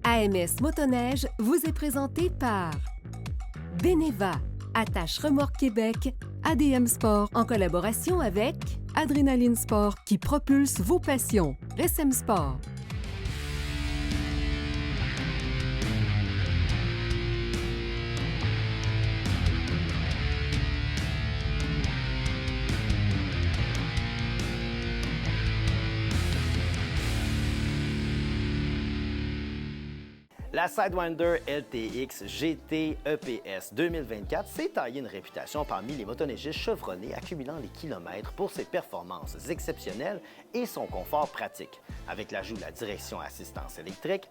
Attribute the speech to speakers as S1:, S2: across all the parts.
S1: AMS Motoneige vous est présenté par Beneva, Attache Remorque Québec, ADM Sport en collaboration avec Adrénaline Sport qui propulse vos passions, SM Sport.
S2: La Sidewinder LTX GT EPS 2024 s'est taillée une réputation parmi les motoneigistes chevronnés accumulant les kilomètres pour ses performances exceptionnelles et son confort pratique. Avec l'ajout de la direction assistance électrique,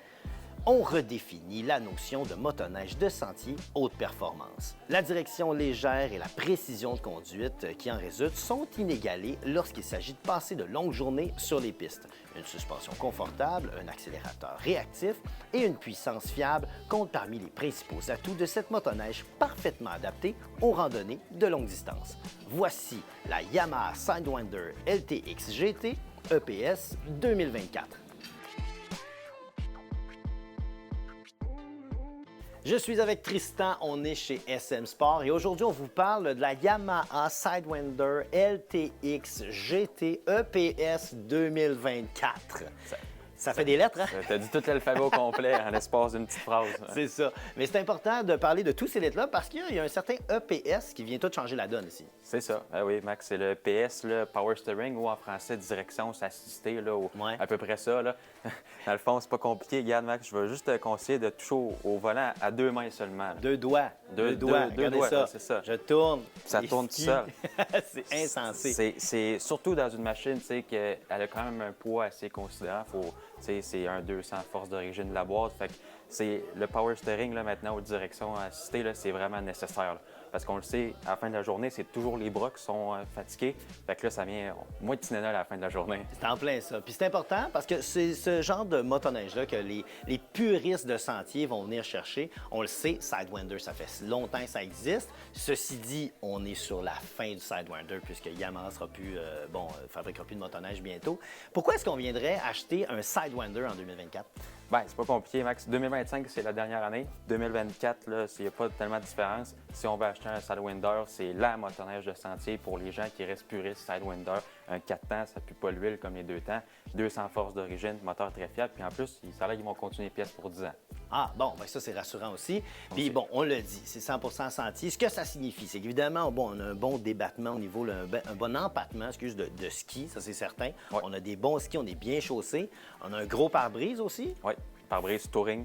S2: on redéfinit la notion de motoneige de sentier haute performance. La direction légère et la précision de conduite qui en résultent sont inégalées lorsqu'il s'agit de passer de longues journées sur les pistes. Une suspension confortable, un accélérateur réactif et une puissance fiable comptent parmi les principaux atouts de cette motoneige parfaitement adaptée aux randonnées de longue distance. Voici la Yamaha Sidewinder LTX GT EPS 2024. Je suis avec Tristan, on est chez SM Sport et aujourd'hui on vous parle de la Yamaha Sidewinder LTX GT EPS 2024. Ça fait des lettres, hein?
S3: Tu as dit tout l'alphabet au complet en l'espace d'une petite phrase.
S2: C'est ça. Mais c'est important de parler de tous ces lettres-là parce qu'il y a un certain EPS qui vient tout changer la donne ici.
S3: C'est ça. Ah oui, Max, c'est le EPS, le Power Steering, ou en français, direction assistée, là, à peu près ça. Là. Dans le fond, c'est pas compliqué. Regarde, Max, je veux juste te conseiller de toucher au volant à 2 mains seulement. Là.
S2: Deux doigts. Deux doigts. Ça.
S3: C'est ça.
S2: Je tourne.
S3: Ça tourne tout seul.
S2: C'est insensé.
S3: C'est surtout dans une machine, tu sais, qu'elle a quand même un poids assez considérable. C'est un 200 force d'origine de la boîte. Fait que c'est le power steering là, maintenant aux directions assistées, là, c'est vraiment nécessaire. Là. Parce qu'on le sait, à la fin de la journée, c'est toujours les bras qui sont fatigués. Fait que là, ça vient moins de Tinena à la fin de la journée.
S2: C'est en plein ça. Puis c'est important parce que c'est ce genre de motoneige-là que les puristes de sentier vont venir chercher. On le sait, Sidewinder, ça fait longtemps que ça existe. Ceci dit, on est sur la fin du Sidewinder puisque Yamaha sera plus, fabriquera plus de motoneige bientôt. Pourquoi est-ce qu'on viendrait acheter un Sidewinder en 2024?
S3: Bien, c'est pas compliqué, Max. 2025, c'est la dernière année. 2024, là, il n'y a pas tellement de différence. Si on veut acheter un Sidewinder, c'est la motoneige de sentier pour les gens qui restent puristes. Sidewinder, un 4 temps, ça ne pue pas l'huile comme les 2 temps. 200 forces d'origine, moteur très fiable. Puis en plus, ça a l'air qu'ils vont continuer pièce pour 10 ans.
S2: Ah, bon, bien ça, c'est rassurant aussi. Puis bon, on le dit, c'est 100% sentier. Ce que ça signifie, c'est qu'évidemment, bon, on a un bon débattement au niveau, un bon empattement, de ski, ça c'est certain.
S3: Ouais.
S2: On a des bons skis, on est bien chaussés. On a un gros pare-brise aussi.
S3: Oui, pare-brise touring.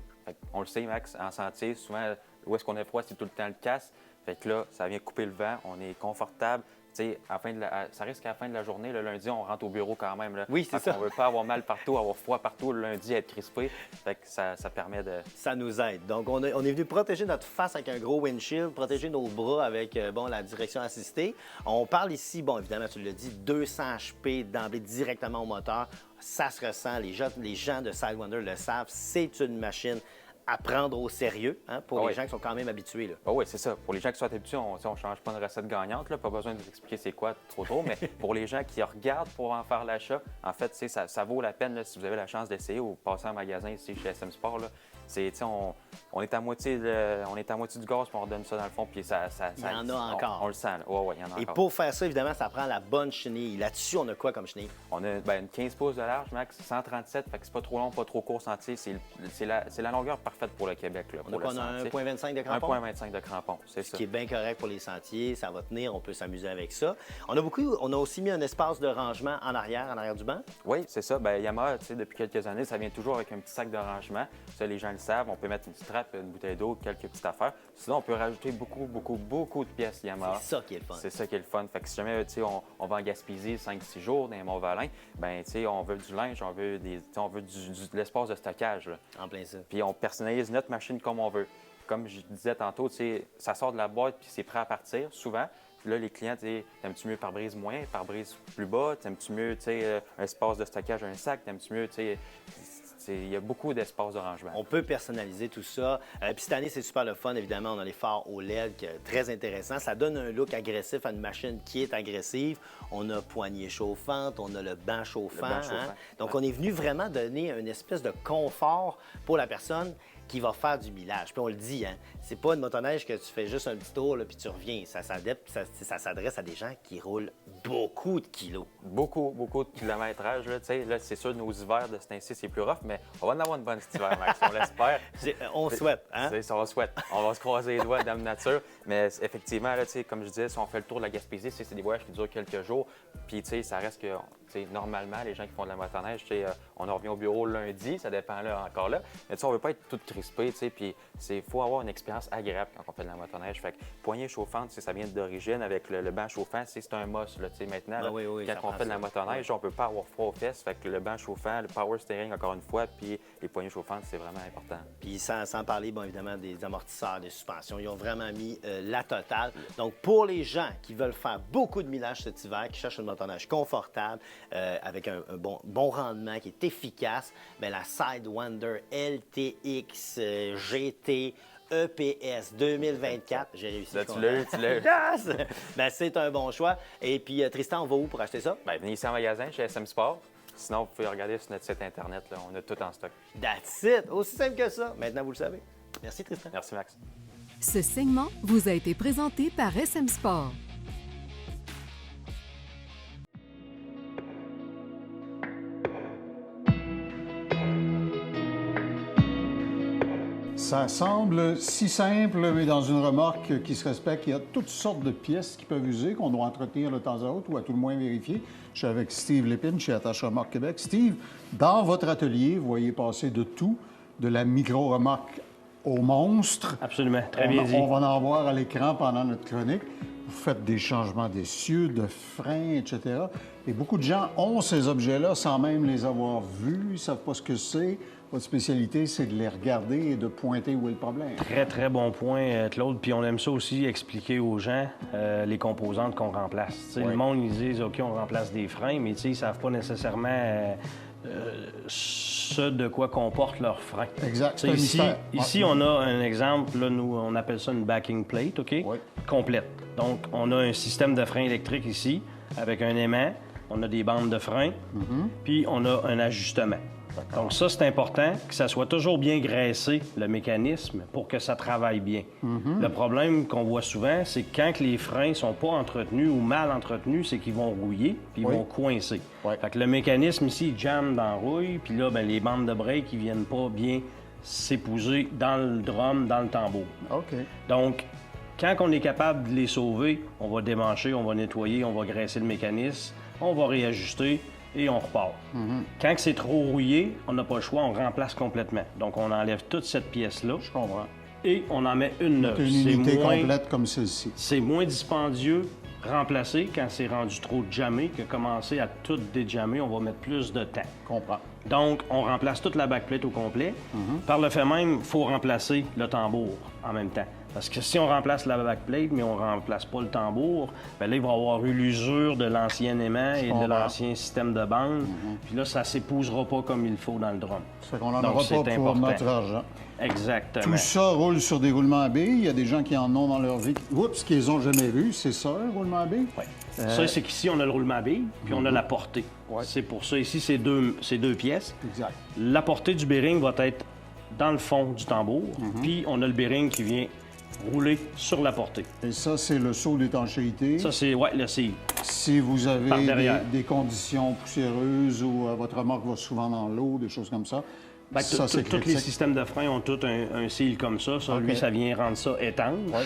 S3: On le sait, Max, en sentier, souvent, où est-ce qu'on est froid, c'est tout le temps le casse. Fait que là, ça vient couper le vent, on est confortable. Tu sais, ça risque qu'à la fin de la journée, le lundi, on rentre au bureau quand même. Là.
S2: Oui, c'est ça.
S3: On ne veut pas avoir mal partout, avoir froid partout le lundi, être crispé. Fait que ça permet de...
S2: Ça nous aide. Donc, on est venu protéger notre face avec un gros windshield, protéger nos bras avec la direction assistée. On parle ici, bon, évidemment, tu l'as dit, 200 HP d'emblée directement au moteur. Ça se ressent. Les gens de Sidewinder le savent. C'est une machine à prendre au sérieux pour les gens qui sont quand même habitués. Là.
S3: Oui, c'est ça. Pour les gens qui sont habitués, on ne change pas une recette gagnante. Là. Pas besoin de vous expliquer c'est quoi trop tôt. Mais pour les gens qui regardent pour en faire l'achat, en fait, ça vaut la peine là, si vous avez la chance d'essayer ou passer en magasin ici chez SM Sport. Là. On est à moitié du gaz, puis on redonne ça dans le fond, puis ça
S2: il y en a encore.
S3: On le sent. Oui, il y en a encore.
S2: Et pour faire ça, évidemment, ça prend la bonne chenille. Là-dessus, on a quoi comme chenille?
S3: On a une 15 pouces de large, Max, 137, fait que c'est pas trop long, pas trop court sentier. C'est la longueur parfaite pour le Québec. Là,
S2: on a 1,25 de crampon?
S3: 1,25 de crampon, c'est ça.
S2: Ce qui est bien correct pour les sentiers, ça va tenir, on peut s'amuser avec ça. On a aussi mis un espace de rangement en arrière du banc?
S3: Oui, c'est ça. Yamaha, depuis quelques années, ça vient toujours avec un petit sac de rangement. Ça, les gens le savent. On peut mettre une strap, une bouteille d'eau, quelques petites affaires. Sinon, on peut rajouter beaucoup de pièces Yamaha.
S2: C'est ça qui est le fun.
S3: C'est ça qui est le fun. Fait que si jamais on va en Gaspésie 5-6 jours dans les Mont-Valin, on veut du linge, on veut de l'espace de stockage. Là.
S2: En plein ça.
S3: Puis on personnalise notre machine comme on veut. Comme je disais tantôt, ça sort de la boîte puis c'est prêt à partir souvent. Puis là, les clients, t'aimes-tu mieux pare-brise moins, pare-brise plus bas? T'aimes-tu mieux un espace de stockage, un sac? T'aimes-tu mieux il y a beaucoup d'espace de rangement.
S2: On peut personnaliser tout ça. Puis cette année, c'est super le fun. Évidemment, on a les phares OLED, très intéressant. Ça donne un look agressif à une machine qui est agressive. On a poignée chauffante, on a le banc chauffant. Hein? Donc, on est venu vraiment donner une espèce de confort pour la personne qui va faire du millage. Puis on le dit, hein, c'est pas une motoneige que tu fais juste un petit tour, là, puis tu reviens. Ça s'adresse à des gens qui roulent beaucoup de kilos.
S3: Beaucoup de kilométrage. Là, c'est sûr, nos hivers de ce temps-ci, c'est plus rough, mais on va en avoir une bonne cet hiver, Max. On l'espère.
S2: On souhaite, hein?
S3: On souhaite. On va se croiser les doigts, Dame Nature. Mais effectivement, là, comme je disais, si on fait le tour de la Gaspésie, c'est des voyages qui durent quelques jours. Puis ça reste que, normalement, les gens qui font de la motoneige, on en revient au bureau lundi, ça dépend là encore là. Mais on ne veut pas être tout crispé, puis il faut avoir une expérience agréable quand on fait de la motoneige. Fait que poignée chauffante, ça vient d'origine avec le banc chauffant, c'est un must là, maintenant. Là,
S2: oui,
S3: quand on fait de la motoneige, on ne peut pas avoir froid aux fesses. Fait que le banc chauffant, le power steering, encore une fois, puis les poignées chauffantes, c'est vraiment important.
S2: Puis sans parler, évidemment, des amortisseurs, des suspensions. Ils ont vraiment mis la totale. Donc, pour les gens qui veulent faire beaucoup de millage cet hiver, qui cherchent une motoneige confortable, avec un bon rendement, qui est efficace, bien, la Sidewinder LTX GT EPS 2024. J'ai réussi.
S3: Là, tu l'as eu.
S2: Yes! Ben, c'est un bon choix. Et puis, Tristan, on va où pour acheter ça?
S3: Bien, venez ici en magasin chez SM Sport. Sinon, vous pouvez regarder sur notre site Internet. Là, on a tout en stock.
S2: That's it! Aussi simple que ça. Maintenant, vous le savez. Merci, Tristan.
S3: Merci, Max.
S1: Ce segment vous a été présenté par SM Sport.
S4: Ça semble si simple, mais dans une remorque qui se respecte, il y a toutes sortes de pièces qui peuvent user, qu'on doit entretenir de temps à autre ou à tout le moins vérifier. Je suis avec Steve Lépine chez Attache Remorque Québec. Steve, dans votre atelier, vous voyez passer de tout, de la micro-remorque au monstre.
S5: Absolument, très bien dit.
S4: On va en voir à l'écran pendant notre chronique. Vous faites des changements d'essieux, de freins, etc. Et beaucoup de gens ont ces objets-là sans même les avoir vus, ils ne savent pas ce que c'est. Votre spécialité, c'est de les regarder et de pointer où est le problème.
S5: Très, très bon point, Claude. Puis on aime ça aussi expliquer aux gens les composantes qu'on remplace. Oui. Le monde, ils disent, OK, on remplace des freins, mais ils ne savent pas nécessairement ce de quoi comportent leurs freins.
S4: Exact.
S5: Ici, on a un exemple, là, nous, on appelle ça une backing plate, OK? Oui. Complète. Donc, on a un système de frein électrique ici, avec un aimant, on a des bandes de frein, puis on a un ajustement. Donc ça, c'est important que ça soit toujours bien graissé, le mécanisme, pour que ça travaille bien. Le problème qu'on voit souvent, c'est que quand les freins sont pas entretenus ou mal entretenus, c'est qu'ils vont rouiller puis ils vont coincer. Fait que le mécanisme ici, il jamme dans la rouille, puis là, bien, les bandes de break, ils viennent pas bien s'épouser dans le drum, dans le tambour.
S4: OK.
S5: Donc, quand on est capable de les sauver, on va démancher, on va nettoyer, on va graisser le mécanisme, on va réajuster, et on repart. Quand c'est trop rouillé, on n'a pas le choix, on remplace complètement. Donc, on enlève toute cette pièce-là.
S4: Je comprends.
S5: Et on en met une neuve.
S4: Une unité complète comme celle-ci.
S5: C'est moins dispendieux remplacer quand c'est rendu trop jammé que commencer à tout déjammer. On va mettre plus de temps.
S4: Je comprends.
S5: Donc, on remplace toute la backplate au complet. Par le fait même, il faut remplacer le tambour en même temps. Parce que si on remplace la backplate, mais on ne remplace pas le tambour, bien là, il va y avoir eu l'usure de l'ancien aimant et de l'ancien système de bande. Puis là, ça ne s'épousera pas comme il faut dans le drum.
S4: C'est qu'on n'en aura pas pour notre argent.
S5: Exactement.
S4: Tout ça roule sur des roulements à billes. Il y a des gens qui en ont dans leur vie. Oups, qu'ils n'ont jamais vu. C'est ça, un roulement à billes?
S5: Oui. Ça, c'est qu'ici, on a le roulement à billes, puis on a la portée. Ouais. C'est pour ça. Ici, c'est deux pièces.
S4: Exact.
S5: La portée du bearing va être dans le fond du tambour, puis on a le bearing qui vient rouler sur la portée.
S4: Et ça, c'est le seau d'étanchéité.
S5: Ça, c'est, oui, le CI.
S4: Si vous avez des conditions poussiéreuses ou votre remorque va souvent dans l'eau, des choses comme ça, ça, c'est
S5: tous les systèmes de frein ont tout un seal comme ça. Lui, ça vient rendre ça étanche. Ouais.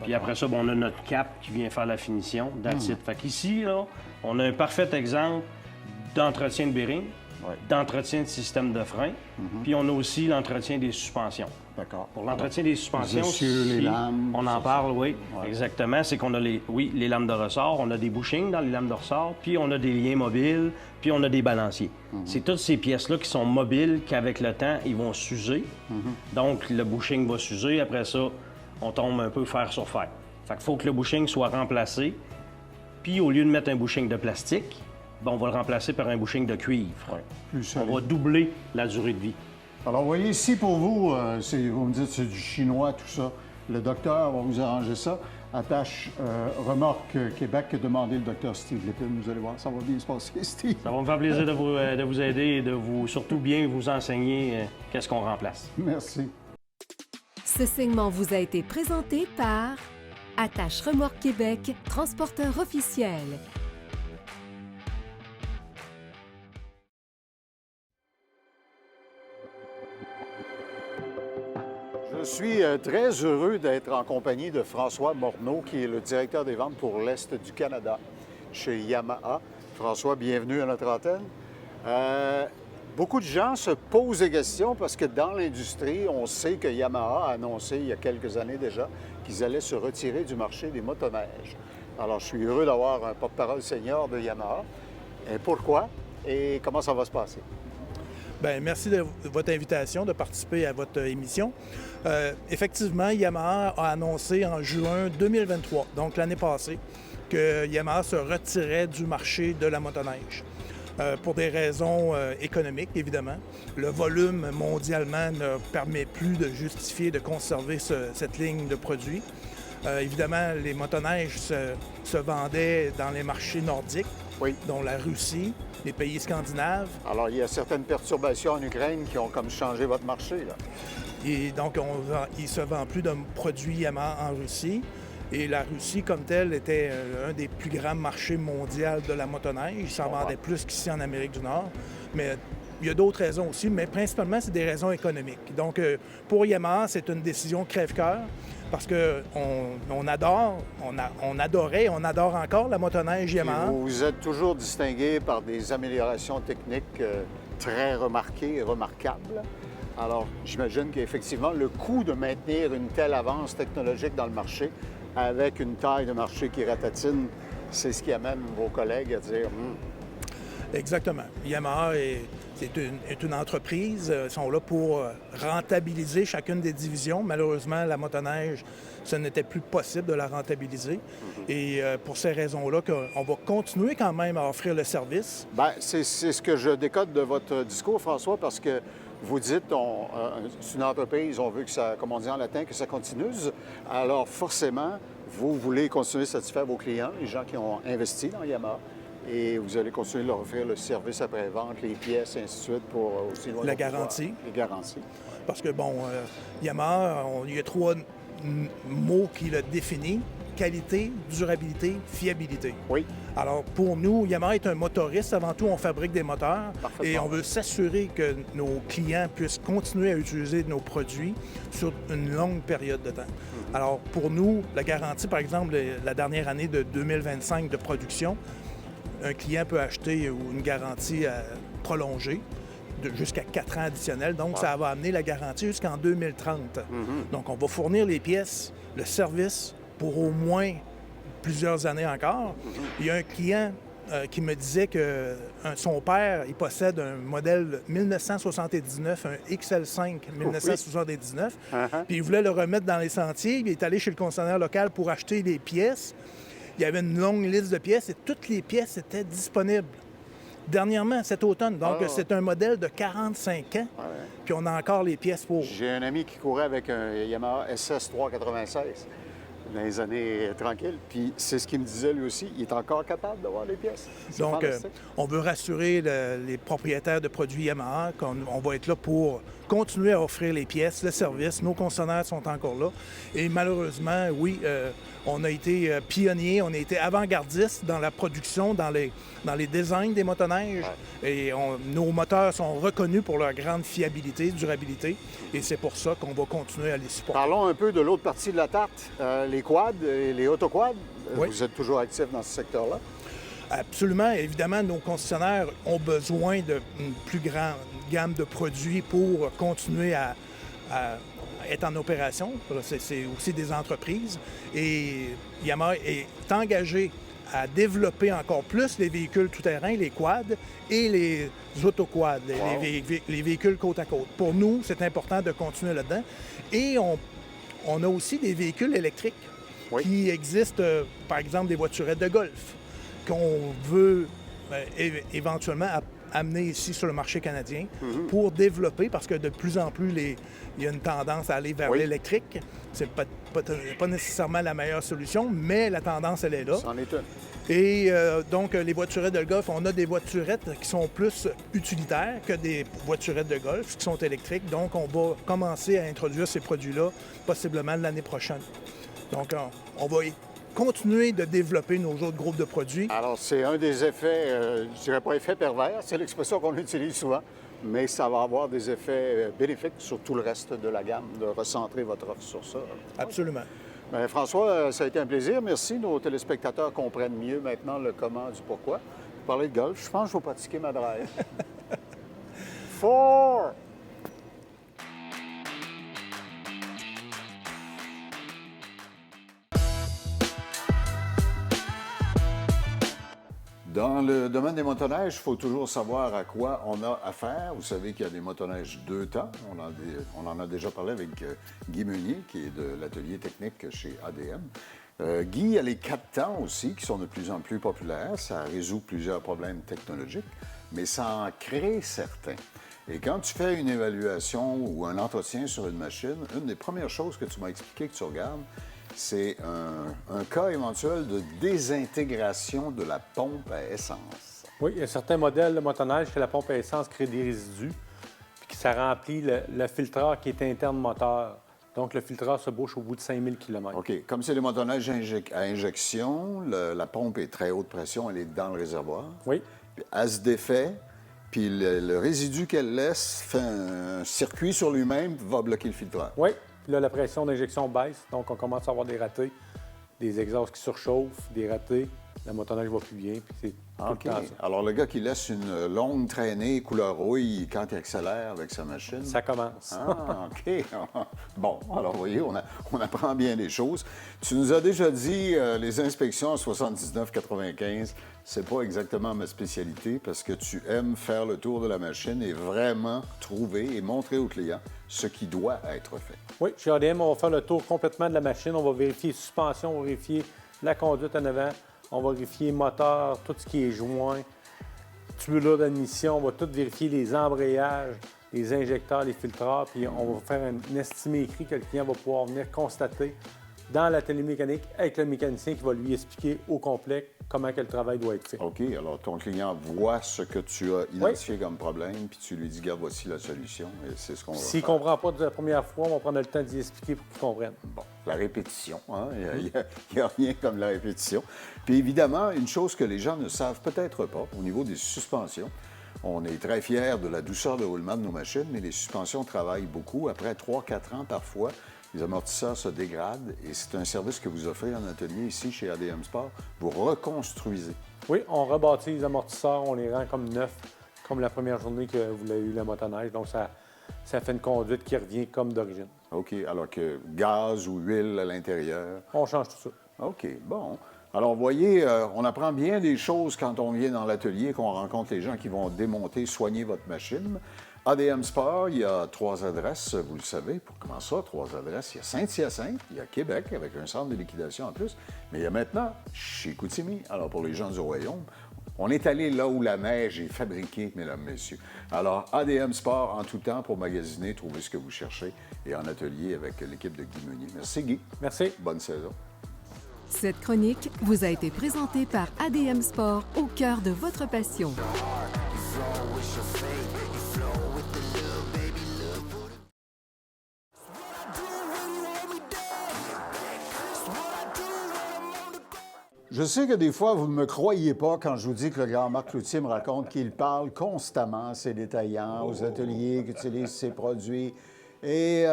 S5: Puis après ça, on a notre cap qui vient faire la finition. That's it. Fait qu'ici, là, on a un parfait exemple d'entretien de bearing, d'entretien de système de frein, puis on a aussi l'entretien des suspensions.
S4: D'accord.
S5: Pour l'entretien des suspensions,
S4: les lames,
S5: on en parle, oui, exactement. C'est qu'on a les lames de ressort, on a des bushings dans les lames de ressort, puis on a des liens mobiles, puis on a des balanciers. C'est toutes ces pièces-là qui sont mobiles, qu'avec le temps, ils vont s'user. Donc, le bushing va s'user. Après ça, on tombe un peu fer sur fer. Fait qu'il faut que le bushing soit remplacé. Puis, au lieu de mettre un bushing de plastique, on va le remplacer par un bushing de cuivre.
S4: Plus solide.
S5: On va doubler la durée de vie.
S4: Alors, vous voyez, si pour vous, vous me dites c'est du chinois, tout ça, le docteur va vous arranger ça. Attache Remorque Québec a demandé le docteur Steve Lépine. Vous allez voir, ça va bien se passer, Steve.
S5: Ça va me faire plaisir de vous aider et de vous, surtout bien vous enseigner qu'est-ce qu'on remplace.
S4: Merci.
S1: Ce segment vous a été présenté par Attache Remorque Québec, transporteur officiel.
S4: Je suis très heureux d'être en compagnie de François Morneau, qui est le directeur des ventes pour l'Est du Canada chez Yamaha. François, bienvenue à notre antenne. Beaucoup de gens se posent des questions parce que dans l'industrie, on sait que Yamaha a annoncé il y a quelques années déjà qu'ils allaient se retirer du marché des motoneiges. Alors, je suis heureux d'avoir un porte-parole senior de Yamaha. Et pourquoi et comment ça va se passer?
S6: Bien, merci de votre invitation de participer à votre émission. Effectivement, Yamaha a annoncé en juin 2023, donc l'année passée, que Yamaha se retirait du marché de la motoneige. Pour des raisons économiques, évidemment. Le volume mondialement ne permet plus de justifier de conserver cette ligne de produits. Évidemment, les motoneiges se vendaient dans les marchés nordiques, dont la Russie, les pays scandinaves.
S4: Alors, il y a certaines perturbations en Ukraine qui ont comme changé votre marché, là.
S6: Et donc, il ne se vend plus de produits Yamaha en Russie. Et la Russie, comme telle, était un des plus grands marchés mondiaux de la motoneige. Il s'en vendait plus qu'ici en Amérique du Nord. Mais il y a d'autres raisons aussi, mais principalement, c'est des raisons économiques. Donc, pour Yamaha, c'est une décision crève-cœur parce qu'on adore, on adorait, on adore encore la motoneige Yamaha.
S4: Vous vous êtes toujours distingué par des améliorations techniques très remarquées et remarquables. Alors, j'imagine qu'effectivement, le coût de maintenir une telle avance technologique dans le marché avec une taille de marché qui ratatine, c'est ce qui amène vos collègues à dire
S6: Exactement. Yamaha est une entreprise. Ils sont là pour rentabiliser chacune des divisions. Malheureusement, la motoneige, ce n'était plus possible de la rentabiliser. Et pour ces raisons-là, on va continuer quand même à offrir le service.
S4: Bien, c'est ce que je décode de votre discours, François, parce que vous dites, c'est une entreprise, on veut que ça, comme on dit en latin, que ça continue. Alors, forcément, vous voulez continuer à satisfaire vos clients, les gens qui ont investi dans Yamaha, et vous allez continuer de leur offrir le service après-vente, les pièces, et ainsi de suite, pour aussi loin
S6: la garantie.
S4: Les garanties.
S6: Parce que, Yamaha, il y a 3 mots qui le définissent. Qualité, durabilité, fiabilité.
S4: Oui.
S6: Alors, pour nous, Yamaha est un motoriste. Avant tout, on fabrique des moteurs et on veut s'assurer que nos clients puissent continuer à utiliser nos produits sur une longue période de temps. Alors, pour nous, la garantie, par exemple, la dernière année de 2025 de production, un client peut acheter une garantie prolongée jusqu'à 4 ans additionnels. Donc, ça va amener la garantie jusqu'en 2030. Donc, on va fournir les pièces, le service pour au moins plusieurs années encore. Il y a un client qui me disait que son père, il possède un modèle 1979, un XL5 1979, puis il voulait le remettre dans les sentiers. Il est allé chez le concessionnaire local pour acheter les pièces. Il y avait une longue liste de pièces et toutes les pièces étaient disponibles. Dernièrement, cet automne. Donc, c'est un modèle de 45 ans, puis on a encore les pièces pour.
S4: J'ai un ami qui courait avec un Yamaha SS 396 dans les années tranquilles, puis c'est ce qu'il me disait lui aussi, il est encore capable d'avoir les pièces.
S6: Donc, on veut rassurer les propriétaires de produits Yamaha qu'on va être là pour continuer à offrir les pièces, le service. Nos concessionnaires sont encore là. Et malheureusement, oui, on a été pionniers, on a été avant-gardistes dans la production, dans les designs des motoneiges. Et nos moteurs sont reconnus pour leur grande fiabilité, durabilité. Et c'est pour ça qu'on va continuer à les supporter.
S4: Parlons un peu de l'autre partie de la tarte, les quads et les autoquads.
S6: Oui.
S4: Vous êtes toujours actifs dans ce secteur-là?
S6: Absolument. Évidemment, nos concessionnaires ont besoin d'une plus grande gamme de produits pour continuer à être en opération. C'est aussi des entreprises. Et Yamaha est engagé à développer encore plus les véhicules tout-terrain, les quads et les autoquads, les véhicules côte à côte. Pour nous, c'est important de continuer là-dedans. Et on a aussi des véhicules électriques qui existent, par exemple des voiturettes de golf, qu'on veut éventuellement amener ici sur le marché canadien pour développer, parce que de plus en plus, il y a une tendance à aller vers l'électrique. C'est pas nécessairement la meilleure solution, mais la tendance, elle est là.
S4: C'en est une.
S6: Et donc, les voiturettes de golf, on a des voiturettes qui sont plus utilitaires que des voiturettes de golf qui sont électriques. Donc, on va commencer à introduire ces produits-là possiblement l'année prochaine. Donc, on va continuer de développer nos autres groupes de produits.
S4: Alors, c'est un des effets, je dirais pas effet pervers, c'est l'expression qu'on utilise souvent, mais ça va avoir des effets bénéfiques sur tout le reste de la gamme, de recentrer votre offre sur ça.
S6: Absolument.
S4: Bien, François, ça a été un plaisir. Merci. Nos téléspectateurs comprennent mieux maintenant le comment du pourquoi. Vous parlez de golf, je pense que je vais pratiquer ma drive. 4! Dans le domaine des motoneiges, il faut toujours savoir à quoi on a affaire. Vous savez qu'il y a des motoneiges 2 temps. On en a déjà parlé avec Guy Meunier, qui est de l'atelier technique chez ADM. Guy, il y a les 4 temps aussi, qui sont de plus en plus populaires. Ça résout plusieurs problèmes technologiques, mais ça en crée certains. Et quand tu fais une évaluation ou un entretien sur une machine, une des premières choses que tu m'as expliqué que tu regardes, c'est un cas éventuel de désintégration de la pompe à essence.
S7: Oui, il y a certains modèles de motoneige que la pompe à essence crée des résidus, puis que ça remplit le filtreur qui est interne moteur. Donc, le filtreur se bouche au bout de 5000 km.
S4: OK. Comme c'est des motoneiges à injection, la pompe est très haute pression, elle est dans le réservoir.
S7: Oui.
S4: Puis elle se défait, puis le résidu qu'elle laisse fait un circuit sur lui-même, va bloquer le filtreur.
S7: Oui. Puis là, la pression d'injection baisse, donc on commence à avoir des ratés, des exhausts qui surchauffent, des ratés. La motoneige va plus bien, puis c'est tout
S4: OK.
S7: le temps ça.
S4: Alors, le gars qui laisse une longue traînée couleur rouille quand il accélère avec sa machine...
S7: Ça commence.
S4: Ah, OK. Bon, alors, vous voyez, on apprend bien les choses. Tu nous as déjà dit, les inspections en 79-95, c'est pas exactement ma spécialité parce que tu aimes faire le tour de la machine et vraiment trouver et montrer au client ce qui doit être fait.
S7: Oui, chez ADM, on va faire le tour complètement de la machine. On va vérifier suspension, on va vérifier la conduite en avant, on va vérifier moteur, tout ce qui est joint, tubular d'admission, on va tout vérifier les embrayages, les injecteurs, les filtreurs, puis on va faire un estimé écrit que le client va pouvoir venir constater dans l'atelier mécanique avec le mécanicien qui va lui expliquer au complet comment que le travail doit être fait.
S4: OK. Alors, ton client voit ce que tu as identifié comme problème, puis tu lui dis, regarde, voici la solution, et c'est ce qu'on va faire.
S7: S'il ne comprend pas de la première fois, on va prendre le temps d'y expliquer pour qu'il comprenne.
S4: Bon, la répétition, hein? Il n'y a rien comme la répétition. Puis évidemment, une chose que les gens ne savent peut-être pas, au niveau des suspensions, on est très fiers de la douceur de roulement de nos machines, mais les suspensions travaillent beaucoup. Après 3-4 ans, parfois, les amortisseurs se dégradent et c'est un service que vous offrez en atelier ici chez ADM Sport. Vous reconstruisez.
S7: Oui, on rebâtit les amortisseurs, on les rend comme neufs, comme la première journée que vous avez eu la motoneige. Donc, ça fait une conduite qui revient comme d'origine.
S4: OK. Alors que gaz ou huile à l'intérieur.
S7: On change tout ça.
S4: OK. Bon. Alors, vous voyez, on apprend bien des choses quand on vient dans l'atelier, qu'on rencontre les gens qui vont démonter, soigner votre machine. ADM Sport, il y a 3 adresses, vous le savez. Comment ça, 3 adresses? Il y a Saint-Hyacinthe, il y a Québec, avec un centre de liquidation en plus, mais il y a maintenant chez Koutimi. Alors, pour les gens du Royaume, on est allé là où la neige est fabriquée, mesdames, messieurs. Alors, ADM Sport, en tout temps, pour magasiner, trouver ce que vous cherchez, et en atelier avec l'équipe de Guy Meunier. Merci, Guy.
S7: Merci.
S4: Bonne saison.
S1: Cette chronique vous a été présentée par ADM Sport, au cœur de votre passion.
S4: Je sais que des fois, vous ne me croyez pas quand je vous dis que le grand Marc Cloutier me raconte qu'il parle constamment à ses détaillants, aux ateliers qui utilisent ses produits. Et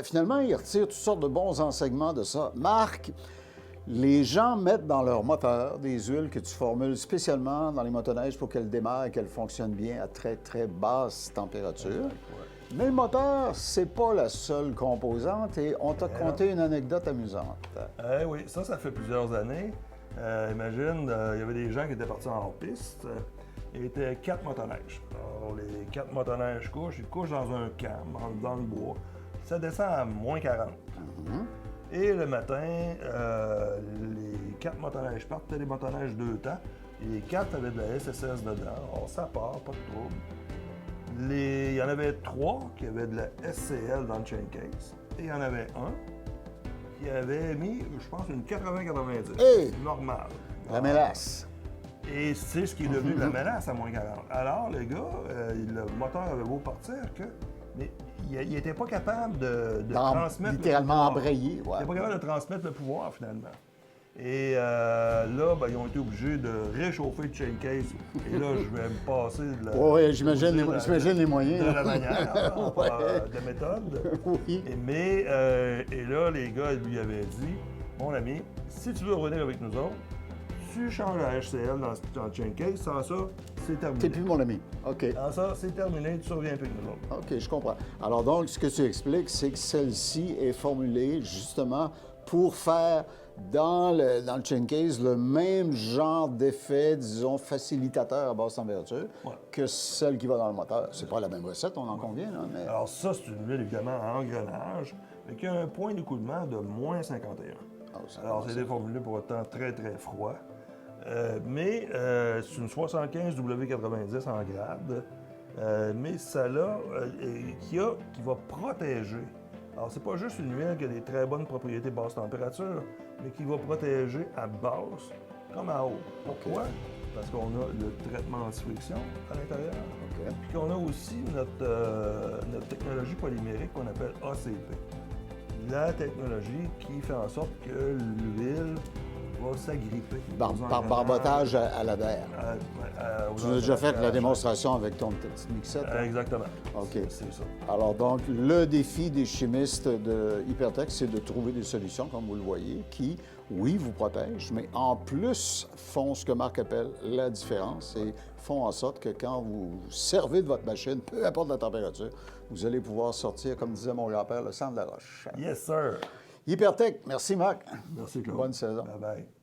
S4: finalement, il retire toutes sortes de bons enseignements de ça. Marc, les gens mettent dans leur moteur des huiles que tu formules spécialement dans les motoneiges pour qu'elles démarrent et qu'elles fonctionnent bien à très, très basse température. Mais le moteur, c'est pas la seule composante et on t'a conté une anecdote amusante.
S8: Oui, ça fait plusieurs années. Imagine, il y avait des gens qui étaient partis en piste. Il était 4 motoneiges. Alors, les 4 motoneiges couchent, ils couchent dans un camp, dans le bois. Ça descend à moins 40. Et le matin, les 4 motoneiges partent, c'était des motoneiges 2 temps. Les 4 avaient de la SSS dedans. Alors, ça part, pas de trouble. Il y en avait 3 qui avaient de la SCL dans le chain case. Et il y en avait un qui avait mis, je pense, une 80-90.
S4: Hey!
S8: Normal.
S4: La mélasse.
S8: Et c'est ce qui est devenu de la mélasse à moins 40. Alors, les gars, le moteur avait beau partir mais il n'était pas capable de transmettre
S4: littéralement
S8: le pouvoir.
S4: embrayé. Ouais.
S8: Il n'était pas capable de transmettre le pouvoir, finalement. Et là, ben, ils ont été obligés de réchauffer le chain case. Et là, je vais me passer de la...
S4: Oui, j'imagine les moyens.
S8: De la manière, de méthode.
S4: Oui.
S8: Et là, les gars lui avaient dit, mon ami, si tu veux revenir avec nous autres, tu changes la HCL dans le chain case. Sans ça, c'est terminé.
S4: T'es plus mon ami. OK.
S8: Sans ça, c'est terminé. Tu reviens plus avec nous autres.
S4: OK, je comprends. Alors donc, ce que tu expliques, c'est que celle-ci est formulée justement pour faire dans le chain case le même genre d'effet, disons, facilitateur à basse température que celle qui va dans le moteur. C'est pas la même recette, on en convient, là, mais...
S8: Alors ça, c'est une huile, évidemment, à engrenage, mais qui a un point d'écoulement de moins 51. Alors, c'est formulé pour un temps très, très froid. Mais c'est une 75 W90 en grade, mais celle-là qui va protéger. Alors, c'est pas juste une huile qui a des très bonnes propriétés basse température, mais qui va protéger à basse comme à haut. Pourquoi? Parce qu'on a le traitement anti-friction à l'intérieur, puis qu'on a aussi notre technologie polymérique qu'on appelle ACP. La technologie qui fait en sorte que l'huile va s'agripper.
S4: Par barbotage à la verre. Tu as déjà fait la démonstration avec ton petite mixette? Hein?
S8: Exactement.
S4: OK.
S8: C'est ça.
S4: Alors donc, le défi des chimistes de Hypertech, c'est de trouver des solutions, comme vous le voyez, qui, oui, vous protègent, mais en plus font ce que Marc appelle la différence et font en sorte que quand vous servez de votre machine, peu importe la température, vous allez pouvoir sortir, comme disait mon grand-père, le sang de la roche.
S8: Yes, sir.
S4: Hypertech, merci Marc.
S8: Merci, Claude.
S4: Bonne saison.
S8: Bye-bye.